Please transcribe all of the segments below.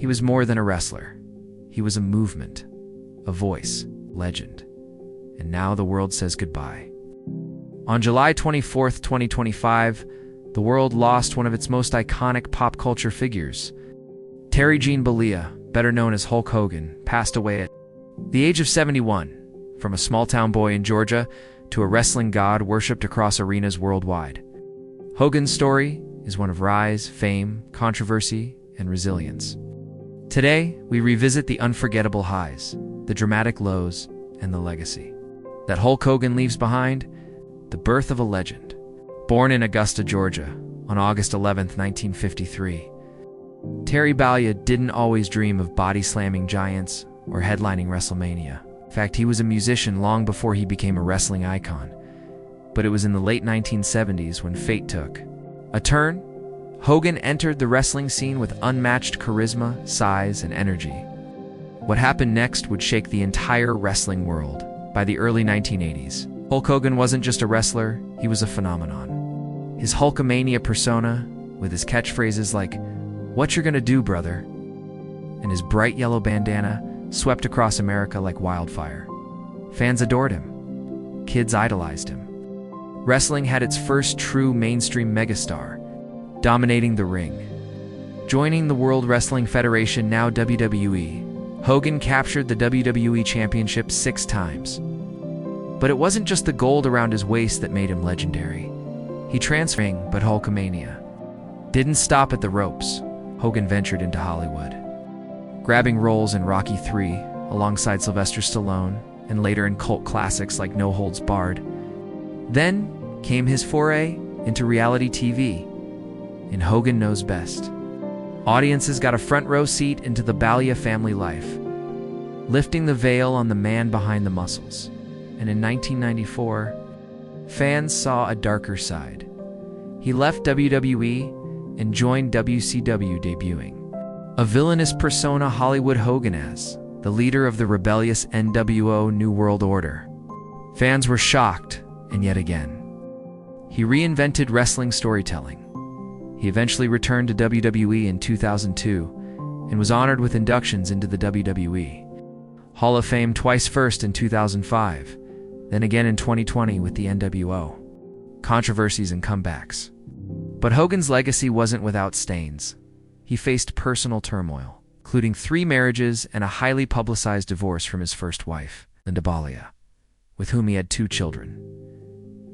He was more than a wrestler. He was a movement, a voice, legend. And now the world says goodbye. On July 24th, 2025, the world lost one of its most iconic pop culture figures. Gene Bollea, better known as Hulk Hogan, passed away at the age of 71, from a small-town boy in Georgia to a wrestling god worshipped across arenas worldwide. Hogan's story is one of rise, fame, controversy, and resilience. Today, we revisit the unforgettable highs, the dramatic lows, and the legacy that Hulk Hogan leaves behind, the birth of a legend. Born in Augusta, Georgia, on August 11, 1953, Gene Bollea didn't always dream of body-slamming giants or headlining WrestleMania. In fact, he was a musician long before he became a wrestling icon. But it was in the late 1970s when fate took a turn. Hogan entered the wrestling scene with unmatched charisma, size, and energy. What happened next would shake the entire wrestling world. By the early 1980s, Hulk Hogan wasn't just a wrestler, he was a phenomenon. His Hulkamania persona, with his catchphrases like, "What you gonna do, brother?" and his bright yellow bandana, swept across America like wildfire. Fans adored him. Kids idolized him. Wrestling had its first true mainstream megastar, dominating the ring. Joining the World Wrestling Federation, now WWE, Hogan captured the WWE Championship 6 times. But it wasn't just the gold around his waist that made him legendary. He transferred, but Hulkamania didn't stop at the ropes. Hogan ventured into Hollywood, grabbing roles in Rocky III alongside Sylvester Stallone, and later in cult classics like No Holds Barred. Then came his foray into reality TV in Hogan Knows Best. Audiences got a front row seat into the Bollea family life, lifting the veil on the man behind the muscles. And in 1994, fans saw a darker side. He left WWE and joined WCW, debuting a villainous persona, Hollywood Hogan, as the leader of the rebellious NWO New World Order. Fans were shocked, and yet again, he reinvented wrestling storytelling. He eventually returned to WWE in 2002 and was honored with inductions into the WWE Hall of Fame twice, first in 2005, then again in 2020 with the NWO. Controversies and comebacks. But Hogan's legacy wasn't without stains. He faced personal turmoil, including 3 marriages and a highly publicized divorce from his first wife, Gene Bollea, with whom he had 2 children.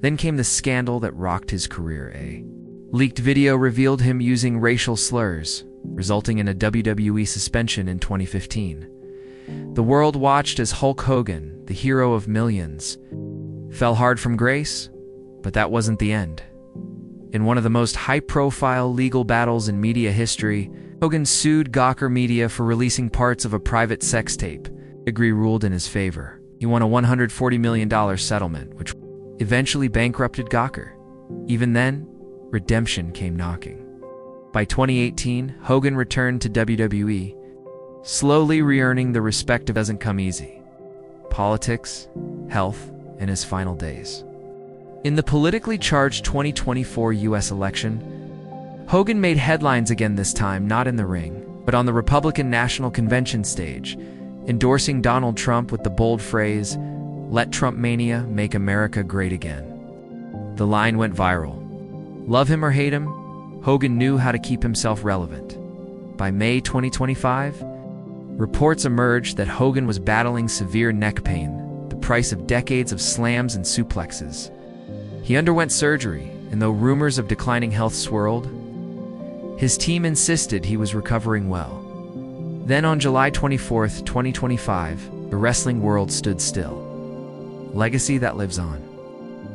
Then came the scandal that rocked his career. A leaked video revealed him using racial slurs, resulting in a WWE suspension in 2015. The world watched as Hulk Hogan, the hero of millions, fell hard from grace, but that wasn't the end. In one of the most high-profile legal battles in media history, Hogan sued Gawker Media for releasing parts of a private sex tape. Agree ruled in his favor. He won a $140 million settlement, which eventually bankrupted Gawker. Even then, redemption came knocking. By 2018, Hogan returned to WWE, slowly re-earning the respect of doesn't come easy. Politics, health, and his final days. In the politically charged 2024 U.S. election, Hogan made headlines again, this time not in the ring, but on the Republican National Convention stage, endorsing Donald Trump with the bold phrase, "Let Trumpmania make America great again." The line went viral. Love him or hate him, Hogan knew how to keep himself relevant. By May 2025, reports emerged that Hogan was battling severe neck pain, the price of decades of slams and suplexes. He underwent surgery, and though rumors of declining health swirled, his team insisted he was recovering well. Then on July 24, 2025, the wrestling world stood still. Legacy that lives on.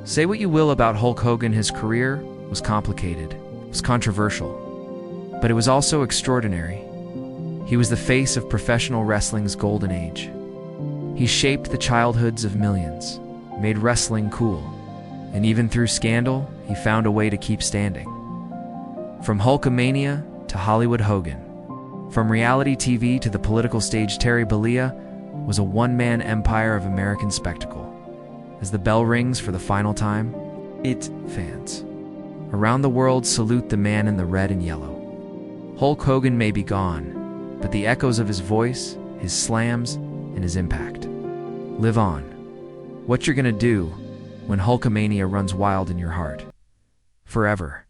Say what you will about Hulk Hogan, his career was complicated, it was controversial, but it was also extraordinary. He was the face of professional wrestling's golden age. He shaped the childhoods of millions, made wrestling cool, and even through scandal, he found a way to keep standing. From Hulkamania to Hollywood Hogan, from reality TV to the political stage, Gene Bollea was a one-man empire of American spectacle. As the bell rings for the final time, fans around the world salute the man in the red and yellow. Hulk Hogan may be gone, but the echoes of his voice, his slams, and his impact live on. What you're gonna do when Hulkamania runs wild in your heart? Forever.